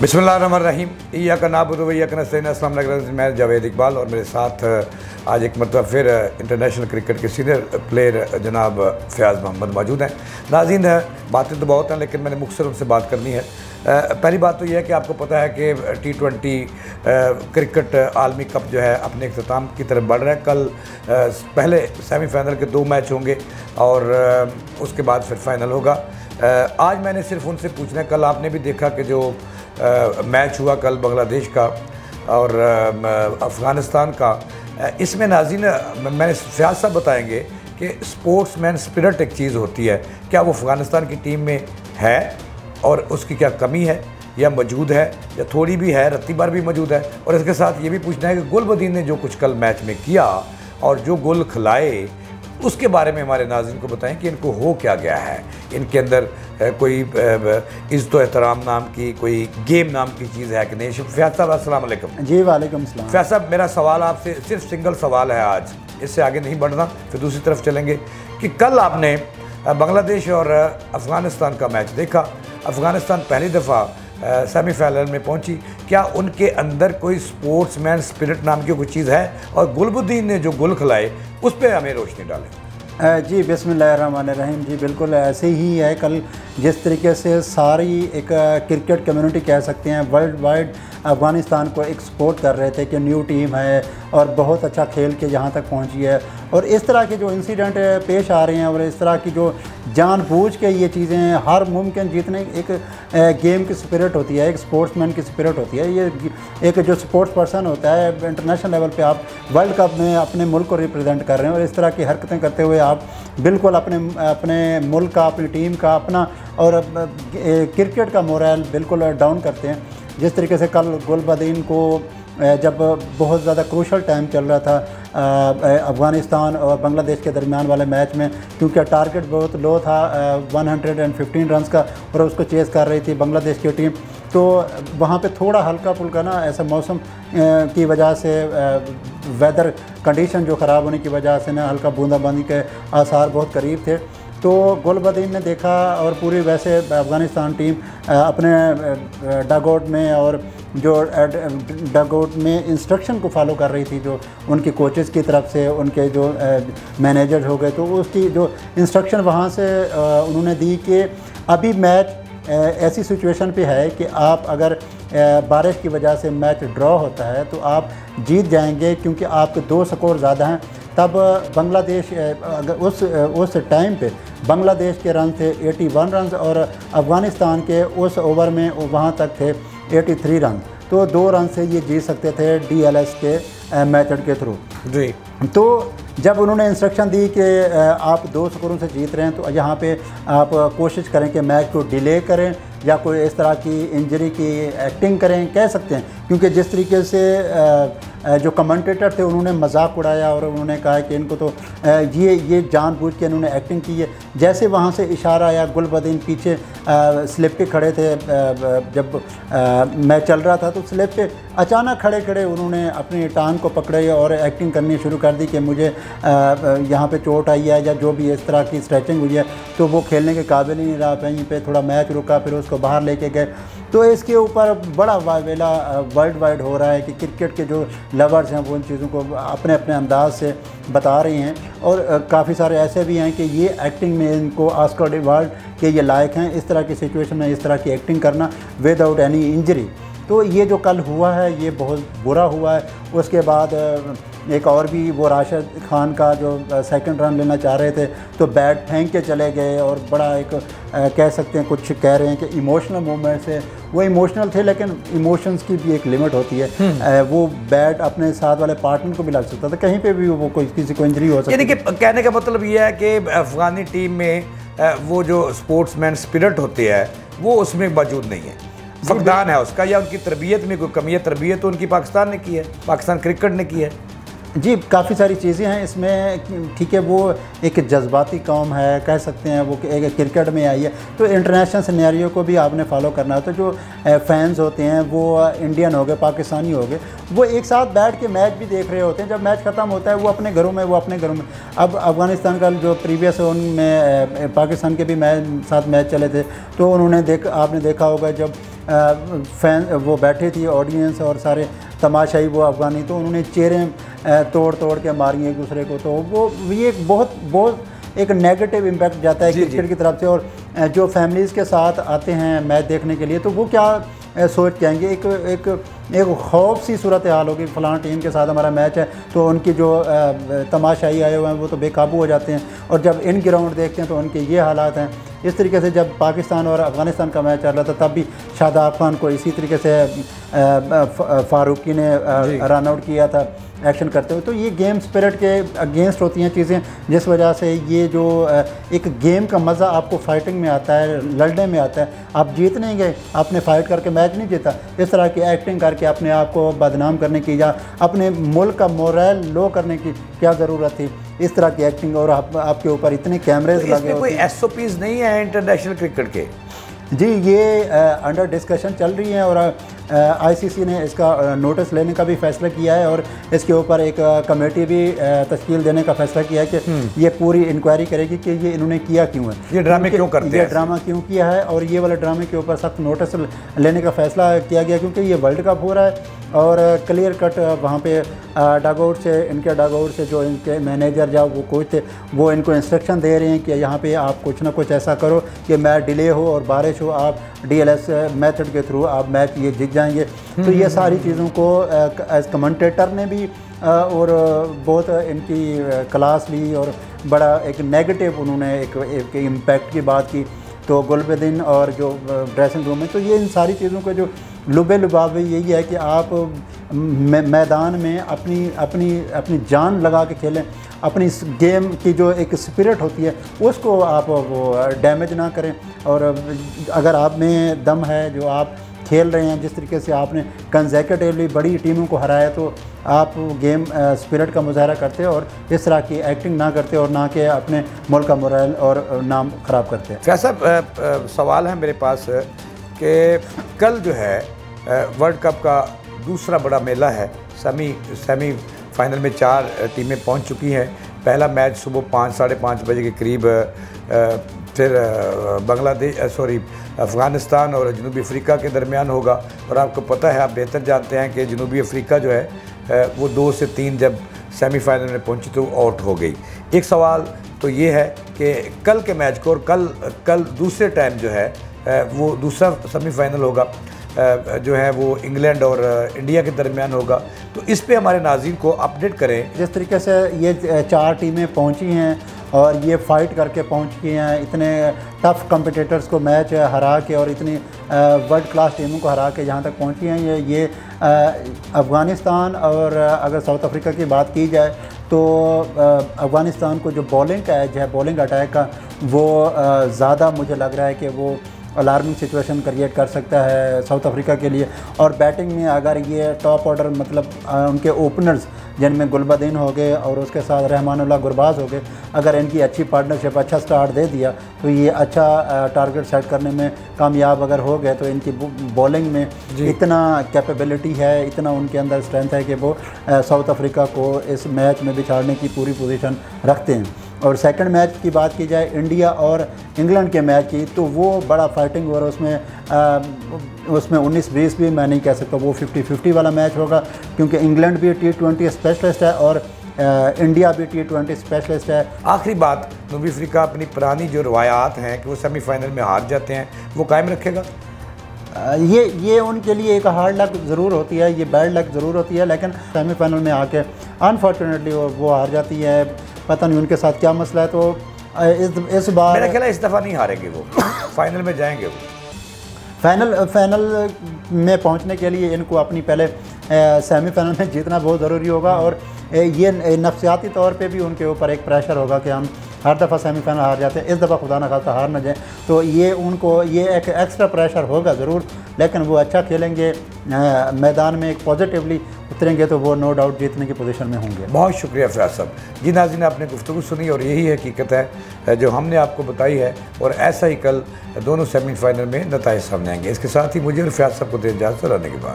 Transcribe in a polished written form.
बिस्मिल्लाहिर्रहमानिर्रहीम। इय्या का नाबुदु व इय्या का नस्तईन। अस्सलाम वालेकुम। मैं जावेद इकबाल और मेरे साथ आज एक मरतबा फिर इंटरनेशनल क्रिकेट के सीनियर प्लेयर जनाब फ़याज़ मोहम्मद मौजूद हैं। नाज़रीन, बातें तो बहुत हैं लेकिन मैंने मुख्तसर उनसे बात करनी है। पहली बात तो यह है कि आपको पता है कि T20 क्रिकेट आलमी कप जो है अपने अख्ताम की तरफ बढ़ रहा है। कल पहले सेमीफाइनल के 2 मैच होंगे और उसके बाद फिर फाइनल होगा। आज मैंने सिर्फ उनसे पूछना है, कल आपने भी देखा कि जो मैच हुआ कल बांग्लादेश का और अफ़गानिस्तान का, इसमें नाज़रीन मैंने फ़याज़ साहब बताएंगे कि स्पोर्ट्समैन स्पिरिट एक चीज़ होती है, क्या वो अफ़गानिस्तान की टीम में है और उसकी क्या कमी है या मौजूद है या थोड़ी भी है, रत्ती भर भी मौजूद है। और इसके साथ ये भी पूछना है कि गुलबदीन ने जो कुछ कल मैच में किया और जो गोल खिलाए उसके बारे में हमारे नाज़रीन को बताएं कि इनको हो क्या गया है, इनके अंदर कोई इज़्ज़त व एहतराम नाम की कोई गेम नाम की चीज़ है कि नहीं। फ़याज़ साहब अस्सलाम वालेकुम। जी वालेकुम सलाम। फ़याज़ साहब, मेरा सवाल आपसे सिर्फ सिंगल सवाल है आज, इससे आगे नहीं बढ़ना, फिर दूसरी तरफ चलेंगे कि कल आपने बांग्लादेश और अफ़गानिस्तान का मैच देखा। अफ़गानिस्तान पहली दफ़ा सेमीफाइनल में पहुंची, क्या उनके अंदर कोई स्पोर्ट्समैन स्पिरिट नाम की कोई चीज़ है? और गुलबदीन ने जो गोल खिलाए उस पर हमें रोशनी डालें। जी बिस्मिल्लाहिर्रहमानिर्रहीम। जी बिल्कुल ऐसे ही है। कल जिस तरीके से सारी एक क्रिकेट कम्युनिटी कह सकते हैं वर्ल्ड वाइड अफ़गानिस्तान को एक सपोर्ट कर रहे थे कि न्यू टीम है और बहुत अच्छा खेल के यहाँ तक पहुँची है, और इस तरह के जो इंसिडेंट पेश आ रहे हैं और इस तरह की जो जानबूझ के ये चीज़ें हर मुमकिन जितने एक गेम की स्पिरिट होती है, एक स्पोर्ट्समैन की स्पिरिट होती है, ये एक जो स्पोर्ट्स पर्सन होता है इंटरनेशनल लेवल पे आप वर्ल्ड कप में अपने मुल्क को रिप्रेजेंट कर रहे हैं और इस तरह की हरकतें करते हुए आप बिल्कुल अपने मुल्क का, अपनी टीम का, अपना और क्रिकेट का मोरल बिल्कुल डाउन करते हैं। जिस तरीके से कल गुलबदीन को जब बहुत ज़्यादा क्रूशल टाइम चल रहा था अफ़गानिस्तान और बांग्लादेश के दरमियान वाले मैच में, क्योंकि टारगेट बहुत लो था 115 रन्स का और उसको चेज़ कर रही थी बांग्लादेश की टीम, तो वहाँ पे थोड़ा हल्का फुल्का ना ऐसा मौसम की वजह से वेदर कंडीशन जो ख़राब होने की वजह से ना हल्का बूंदाबांदी के आसार बहुत करीब थे। तो गुलबदीन ने देखा और पूरी वैसे अफ़गानिस्तान टीम अपने डगआउट में और जो डगआउट में इंस्ट्रक्शन को फॉलो कर रही थी, जो उनकी कोचेज़ की तरफ से उनके जो मैनेजर हो गए, तो उसकी जो इंस्ट्रक्शन वहाँ से उन्होंने दी कि अभी मैच ऐसी सिचुएशन पे है कि आप अगर बारिश की वजह से मैच ड्रॉ होता है तो आप जीत जाएंगे, क्योंकि आपके 2 स्कोर ज़्यादा हैं। तब बांग्लादेश अगर उस टाइम पे बांग्लादेश के रन थे 81 रन और अफ़गानिस्तान के उस ओवर में वहाँ तक थे 83 रन, तो 2 रन से ये जीत सकते थे DLS के मेथड के थ्रू। जी, तो जब उन्होंने इंस्ट्रक्शन दी कि आप 2 स्कोरों से जीत रहे हैं तो यहाँ पे आप कोशिश करें कि मैच को डिले करें या कोई इस तरह की इंजरी की एक्टिंग करें, कह सकते हैं, क्योंकि जिस तरीके से जो कमेंटेटर थे उन्होंने मजाक उड़ाया और उन्होंने कहा कि इनको तो ये जानबूझ के इन्होंने एक्टिंग की है। जैसे वहाँ से इशारा आया, गुलबदीन पीछे स्लिप पे खड़े थे, जब मैच चल रहा था तो स्लिप पे अचानक खड़े खड़े उन्होंने अपनी टांग को पकड़े और एक्टिंग करनी शुरू कर दी कि मुझे यहाँ पे चोट आई है या जो भी इस तरह की स्ट्रेचिंग हुई है, तो वो खेलने के काबिल ही नहीं रहा। वहीं पे थोड़ा मैच रुका, फिर उसको बाहर लेके गए। तो इसके ऊपर बड़ा वावेला वर्ल्ड वाइड हो रहा है कि क्रिकेट के जो लवर्स हैं वो उन चीज़ों को अपने अपने अंदाज से बता रहे हैं, और काफ़ी सारे ऐसे भी हैं कि ये एक्टिंग में इनको ऑस्कर अवार्ड के ये लायक हैं, इस तरह की सिचुएशन में इस तरह की एक्टिंग करना विदाउट एनी इंजरी। तो ये जो कल हुआ है ये बहुत बुरा हुआ है। उसके बाद एक और भी वो राशिद खान का जो 2nd रन लेना चाह रहे थे तो बैट फेंक के चले गए, और बड़ा एक कह सकते हैं, कुछ कह रहे हैं कि इमोशनल मोमेंट से वो इमोशनल थे, लेकिन इमोशंस की भी एक लिमिट होती है। वो बैट अपने साथ वाले पार्टनर को भी लग सकता था, कहीं पे भी वो कोई किसी को इंजरी हो सकती है। यानी कि कहने का मतलब ये है कि अफ़गानी टीम में वो जो स्पोर्ट्समैन स्पिरिट होती है वो उसमें मौजूद नहीं है, फकदान है उसका, या उनकी तरबियत में कोई कमी है। तरबियत तो उनकी पाकिस्तान ने की है, पाकिस्तान क्रिकेट ने की है। जी काफ़ी सारी चीज़ें हैं इसमें, ठीक है, वो एक जज्बाती कौम है, कह सकते हैं, वो एक क्रिकेट में आई है, तो इंटरनेशनल सिनेरियो को भी आपने फॉलो करना है। तो जो फैंस होते हैं वो इंडियन हो गए, पाकिस्तानी हो गए, वो एक साथ बैठ के मैच भी देख रहे होते हैं। जब मैच ख़त्म होता है वो अपने घरों में अब अफ़गानिस्तान का जो प्रीवियस उनमें पाकिस्तान के भी साथ मैच चले थे, तो उन्होंने आपने देखा होगा जब फैन वो बैठे थी ऑडियंस और सारे तमाशाई वो अफ़गानी, तो उन्होंने चेहरे तोड़ तोड़ के मारी एक दूसरे को, तो वो ये बहुत एक नेगेटिव इम्पैक्ट जाता है क्रिकेट की तरफ से। और जो फैमिलीज़ के साथ आते हैं मैच देखने के लिए, तो वो क्या सोच के आएंगे, एक खौफ सी सूरत हाल होगी, फ़लाँ टीम के साथ हमारा मैच है, तो उनकी जो तमाशाई आए हुए हैं वो तो बेकाबू हो जाते हैं, और जब इन ग्राउंड देखते हैं तो उनके ये हालात हैं। इस तरीके से जब पाकिस्तान और अफ़गानिस्तान का मैच चल रहा था तब भी शादाब खान को इसी तरीके से फारूकी ने रन आउट किया था एक्शन करते हुए। तो ये गेम स्पिरिट के अगेंस्ट होती हैं चीज़ें, जिस वजह से ये जो एक गेम का मज़ा आपको फाइटिंग में आता है, लड़ने में आता है। आप जीत नहीं गए, आपने फ़ाइट करके मैच नहीं जीता, इस तरह की एक्टिंग करके अपने आप को बदनाम करने की या अपने मुल्क का मोरल लो करने की क्या ज़रूरत थी। इस तरह की एक्टिंग, और आपके ऊपर इतने कैमरेज लगे होते हैं। कोई SOPs नहीं है इंटरनेशनल क्रिकेट के? जी, ये अंडर डिस्कशन चल रही है, और ICC ने इसका नोटिस लेने का भी फ़ैसला किया है, और इसके ऊपर एक कमेटी भी तश्कील देने का फ़ैसला किया है कि ये पूरी इंक्वायरी करेगी कि ये इन्होंने किया क्यों है, ये ड्रामे क्यों करते हैं, ये ड्रामा क्यों किया है, और ये वाले ड्रामे के ऊपर सख्त नोटिस लेने का फ़ैसला किया गया, क्योंकि ये वर्ल्ड कप हो रहा है। और क्लियर कट वहाँ पे डगआउट से, इनके डगआउट से जो इनके मैनेजर या वो कोच थे, वो इनको इंस्ट्रक्शन दे रहे हैं कि यहाँ पे आप कुछ ना कुछ ऐसा करो कि मैच डिले हो और बारिश हो, आप DLS मेथड के थ्रू आप मैच ये जीत जाएंगे। तो ये सारी चीज़ों को एज कमेंटेटर ने भी और बहुत इनकी क्लास ली, और बड़ा एक नेगेटिव उन्होंने एक इम्पैक्ट की बात की। तो गुलबदीन और जो ड्रेसिंग रूम में, तो ये इन सारी चीज़ों का जो लुबे लुबाव यही है कि आप मैदान में अपनी जान लगा के खेलें, अपनी इस गेम की जो एक स्पिरिट होती है उसको आप वो डैमेज ना करें। और अगर आप में दम है, जो आप खेल रहे हैं, जिस तरीके से आपने कंसेक्यूटिवली बड़ी टीमों को हराया, तो आप गेम स्पिरिट का मुजाहरा करते और इस तरह की एक्टिंग ना करते, और ना कि अपने मुल्क का मोरल और नाम ख़राब करते हैं। फैज़ साहब, सवाल है मेरे पास कि कल जो है वर्ल्ड कप का दूसरा बड़ा मेला है। सेमी फाइनल में 4 टीमें पहुंच चुकी हैं। पहला मैच सुबह 5 साढ़े 5 बजे के करीब फिर अफ़गानिस्तान और जनूबी अफ्रीका के दरमियान होगा। और आपको पता है, आप बेहतर जानते हैं कि जनूबी अफ्रीका जो है वो 2 से 3 जब सेमीफाइनल में पहुंची तो आउट हो गई। एक सवाल तो ये है कि कल के मैच को, और कल दूसरे टाइम जो है वो दूसरा सेमीफाइनल होगा जो है वो इंग्लैंड और इंडिया के दरमियान होगा। तो इस पे हमारे नाज़रीन को अपडेट करें। जिस तरीके से ये 4 टीमें पहुंची हैं और ये फ़ाइट करके पहुंची हैं, इतने टफ़ कम्पिटिटर्स को मैच हरा के और इतनी वर्ल्ड क्लास टीमों को हरा के यहाँ तक पहुंची हैं। ये अफ़गानिस्तान, और अगर साउथ अफ्रीका की बात की जाए तो अफ़गानिस्तान को जो बॉलिंग का एज है, बॉलिंग अटैक का, वो ज़्यादा मुझे लग रहा है कि वो अलार्मिंग सिचुएशन क्रिएट कर सकता है साउथ अफ्रीका के लिए। और बैटिंग में अगर ये टॉप ऑर्डर, मतलब उनके ओपनर्स जिनमें गुलबदीन हो गए और उसके साथ रहमानुल्लाह गुरबाज हो गए, अगर इनकी अच्छी पार्टनरशिप, अच्छा स्टार्ट दे दिया, तो ये अच्छा टारगेट सेट करने में कामयाब अगर हो गए, तो इनकी बॉलिंग में इतना कैपेबिलिटी है, इतना उनके अंदर स्ट्रेंथ है कि वो साउथ अफ्रीका को इस मैच में बिछाड़ने की पूरी पोजीशन रखते हैं। और सेकंड मैच की बात की जाए इंडिया और इंग्लैंड के मैच की, तो वो बड़ा फाइटिंग, और उसमें 19-20 भी मैं नहीं कह सकता, वो 50-50 वाला मैच होगा, क्योंकि इंग्लैंड भी T20 स्पेशलिस्ट है और इंडिया भी T20 स्पेशलिस्ट है। आखिरी बात, जनूबी अफ्रीका अपनी पुरानी जो रवायात हैं कि वो सेमीफाइनल में हार जाते हैं, वो कायम रखेगा? ये उनके लिए एक हार्ड लक ज़रूर होती है, ये बैड लक ज़रूर होती है, लेकिन सेमीफाइनल में आके अनफॉर्चुनेटली वो हार जाती है। पता नहीं उनके साथ क्या मसला है। तो इस बार मेरा ख्याल है इस दफ़ा नहीं हारेंगे वो, फाइनल में जाएंगे वो। फाइनल में पहुंचने के लिए इनको अपनी पहले सेमीफाइनल में जीतना बहुत ज़रूरी होगा, और ये नफ्सियाती तौर पे भी उनके ऊपर एक प्रेशर होगा कि हम हर दफ़ा सेमीफाइनल हार जाते हैं, इस दफ़ा खुदा न खास्ता हार न जाए। तो ये उनको ये एक एक्स्ट्रा प्रेशर होगा ज़रूर, लेकिन वो अच्छा खेलेंगे, मैदान में एक पॉजिटिवली उतरेंगे, तो वो नो डाउट जीतने की पोजीशन में होंगे। बहुत शुक्रिया फैज़ साहब। जी नाज़रीन, आपने गुफ्तगू सुनी और यही हकीकत है जो हमने आपको बताई है, और ऐसा ही कल दोनों सेमीफाइनल में नताइज सामने आएंगे। इसके साथ ही मुझे और फैज़ साहब को दे इजाज़त रहने के बाद।